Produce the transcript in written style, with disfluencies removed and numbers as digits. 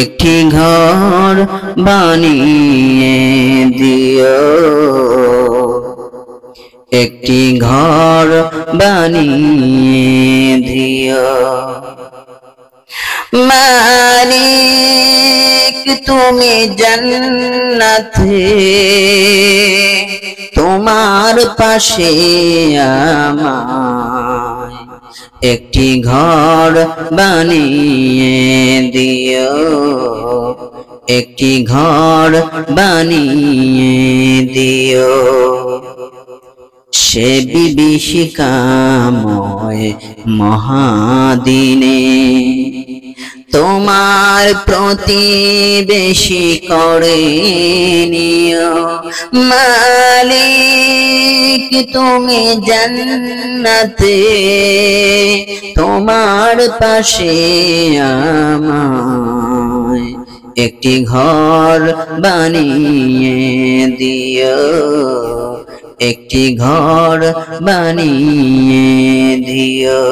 একটি ঘর বানিয়ে দিও, একটি ঘর বানিয়ে দিও। মালিক তুমি জান্নাতে তোমার পাশে আমায় একটি ঘর বানিয়ে দিও, একটি ঘর বানিয়ে দিও। সে বিভীষিকাময় মহাদিনে তোমার প্রতিবেশী করে নিও। মালিক তুমি জান্নাতে তোমার পাশে আমায় একটি ঘর বানিয়ে দিও, একটি ঘর বানিয়ে দিও।